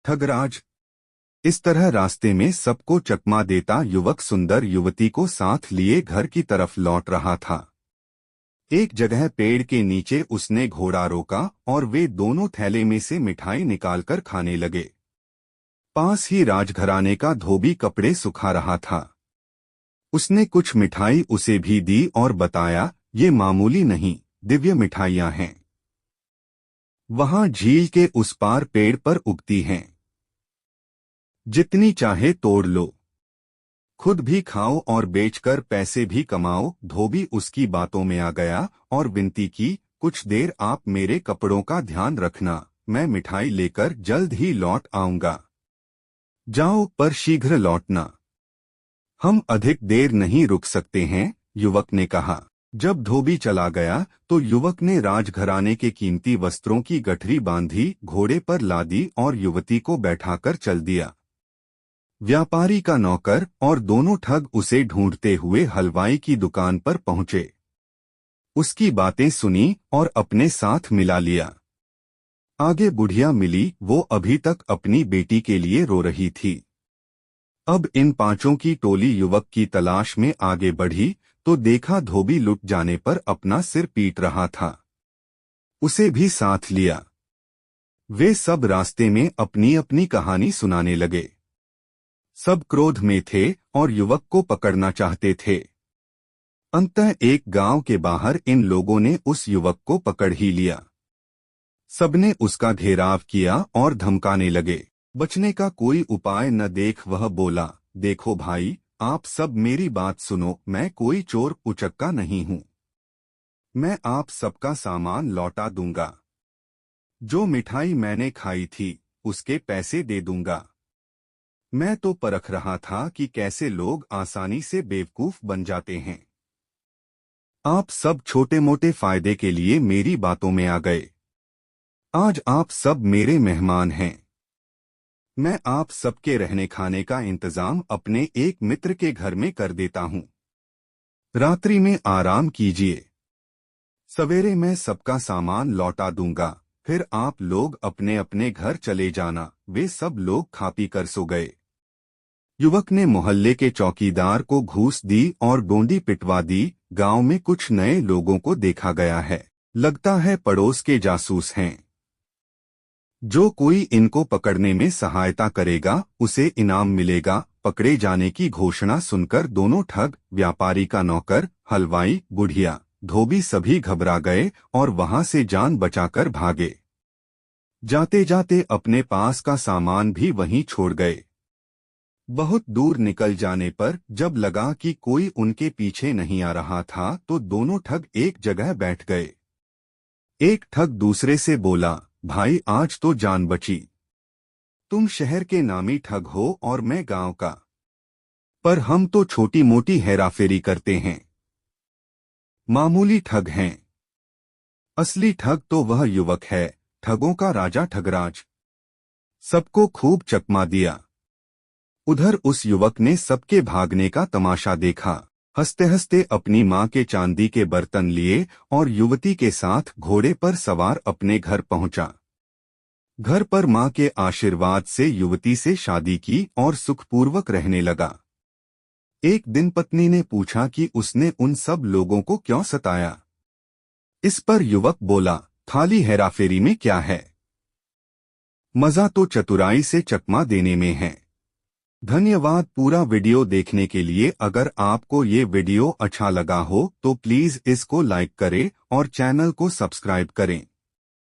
ठगराज। इस तरह रास्ते में सबको चकमा देता युवक सुंदर युवती को साथ लिए घर की तरफ लौट रहा था। एक जगह पेड़ के नीचे उसने घोड़ा रोका और वे दोनों थैले में से मिठाई निकालकर खाने लगे। पास ही राजघराने का धोबी कपड़े सुखा रहा था। उसने कुछ मिठाई उसे भी दी और बताया, ये मामूली नहीं, दिव्य मिठाइयां हैं। वहां झील के उस पार पेड़ पर उगती हैं। जितनी चाहे तोड़ लो, खुद भी खाओ और बेचकर पैसे भी कमाओ। धोबी उसकी बातों में आ गया और विनती की, कुछ देर आप मेरे कपड़ों का ध्यान रखना, मैं मिठाई लेकर जल्द ही लौट आऊंगा। जाओ, पर शीघ्र लौटना, हम अधिक देर नहीं रुक सकते हैं, युवक ने कहा। जब धोबी चला गया तो युवक ने राजघराने के कीमती वस्त्रों की गठरी बांधी, घोड़े पर लादी और युवती को बैठाकर चल दिया। व्यापारी का नौकर और दोनों ठग उसे ढूंढते हुए हलवाई की दुकान पर पहुंचे। उसकी बातें सुनी और अपने साथ मिला लिया। आगे बुढ़िया मिली, वो अभी तक अपनी बेटी के लिए रो रही थी। अब इन पांचों की टोली युवक की तलाश में आगे बढ़ी तो देखा धोबी लुट जाने पर अपना सिर पीट रहा था। उसे भी साथ लिया। वे सब रास्ते में अपनी अपनी कहानी सुनाने लगे। सब क्रोध में थे और युवक को पकड़ना चाहते थे। अंततः एक गांव के बाहर इन लोगों ने उस युवक को पकड़ ही लिया। सबने उसका घेराव किया और धमकाने लगे। बचने का कोई उपाय न देख वह बोला, देखो भाई, आप सब मेरी बात सुनो, मैं कोई चोर उचक्का नहीं हूं। मैं आप सबका सामान लौटा दूंगा। जो मिठाई मैंने खाई थी उसके पैसे दे दूंगा। मैं तो परख रहा था कि कैसे लोग आसानी से बेवकूफ बन जाते हैं। आप सब छोटे मोटे फायदे के लिए मेरी बातों में आ गए। आज आप सब मेरे मेहमान हैं। मैं आप सबके रहने खाने का इंतजाम अपने एक मित्र के घर में कर देता हूं। रात्रि में आराम कीजिए। सवेरे मैं सबका सामान लौटा दूंगा, फिर आप लोग अपने अपने घर चले जाना। वे सब लोग खा पी कर सो गए। युवक ने मोहल्ले के चौकीदार को घूस दी और डोंडी पिटवा दी। गांव में कुछ नए लोगों को देखा गया है, लगता है पड़ोस के जासूस हैं। जो कोई इनको पकड़ने में सहायता करेगा उसे इनाम मिलेगा। पकड़े जाने की घोषणा सुनकर दोनों ठग, व्यापारी का नौकर, हलवाई, बुढ़िया, धोबी सभी घबरा गए और वहां से जान बचाकर भागे। जाते जाते अपने पास का सामान भी वहीं छोड़ गए। बहुत दूर निकल जाने पर जब लगा कि कोई उनके पीछे नहीं आ रहा था तो दोनों ठग एक जगह बैठ गए। एक ठग दूसरे से बोला, भाई आज तो जान बची। तुम शहर के नामी ठग हो और मैं गांव का, पर हम तो छोटी मोटी हेराफेरी करते हैं, मामूली ठग हैं। असली ठग तो वह युवक है, ठगों का राजा ठगराज। सबको खूब चकमा दिया। उधर उस युवक ने सबके भागने का तमाशा देखा। हंसते हंसते अपनी माँ के चांदी के बर्तन लिए और युवती के साथ घोड़े पर सवार अपने घर पहुंचा। घर पर माँ के आशीर्वाद से युवती से शादी की और सुखपूर्वक रहने लगा। एक दिन पत्नी ने पूछा कि उसने उन सब लोगों को क्यों सताया। इस पर युवक बोला, खाली हेराफेरी में क्या है, मजा तो चतुराई से चकमा देने में है। धन्यवाद पूरा वीडियो देखने के लिए। अगर आपको ये वीडियो अच्छा लगा हो तो प्लीज इसको लाइक करें और चैनल को सब्सक्राइब करें।